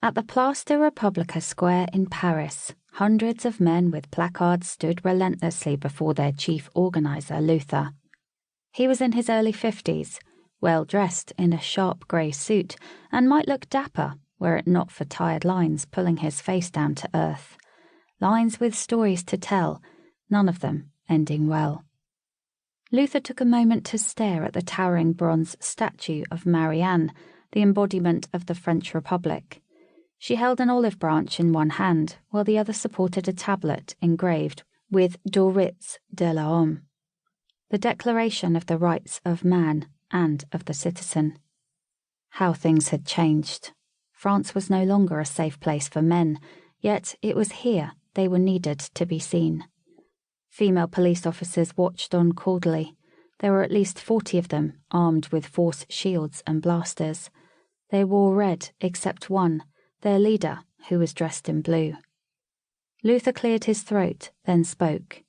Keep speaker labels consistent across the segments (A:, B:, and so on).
A: At the Place de Republique Square in Paris, hundreds of men with placards stood relentlessly before their chief organizer, Luther. He was in his early 50s, well-dressed in a sharp grey suit, and might look dapper were it not for tired lines pulling his face down to earth. Lines with stories to tell, none of them ending well. Luther took a moment to stare at the towering bronze statue of Marianne, the embodiment of the French Republic. She held an olive branch in one hand, while the other supported a tablet engraved with Droits de l'homme, the Declaration of the Rights of Man and of the Citizen. How things had changed. France was no longer a safe place for men, yet it was here they were needed to be seen. Female police officers watched on coldly. There were at least 40 of them, armed with force shields and blasters. They wore red, except one, their leader, who was dressed in blue. Luther cleared his throat, then spoke.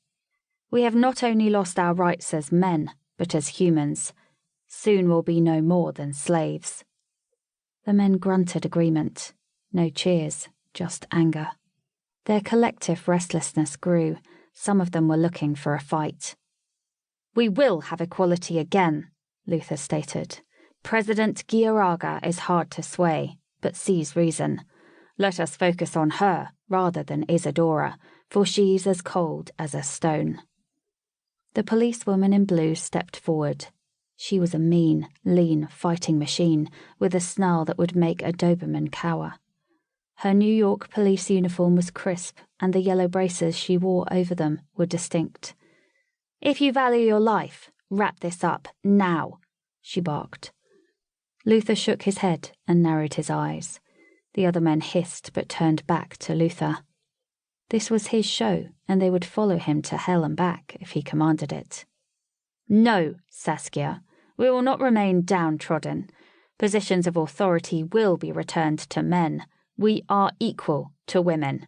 A: "We have not only lost our rights as men, but as humans. Soon we'll be no more than slaves." The men grunted agreement. No cheers, just anger. Their collective restlessness grew. Some of them were looking for a fight. "We will have equality again," Luther stated. "President Guiaraga is hard to sway, but sees reason. Let us focus on her rather than Isadora, for she's as cold as a stone." The policewoman in blue stepped forward. She was a mean, lean fighting machine with a snarl that would make a Doberman cower. Her New York police uniform was crisp, and the yellow braces she wore over them were distinct. "If you value your life, wrap this up, now," she barked. Luther shook his head and narrowed his eyes. The other men hissed but turned back to Luther. This was his show, and they would follow him to hell and back if he commanded it. "No, Saskia, we will not remain downtrodden. Positions of authority will be returned to men. We are equal to women."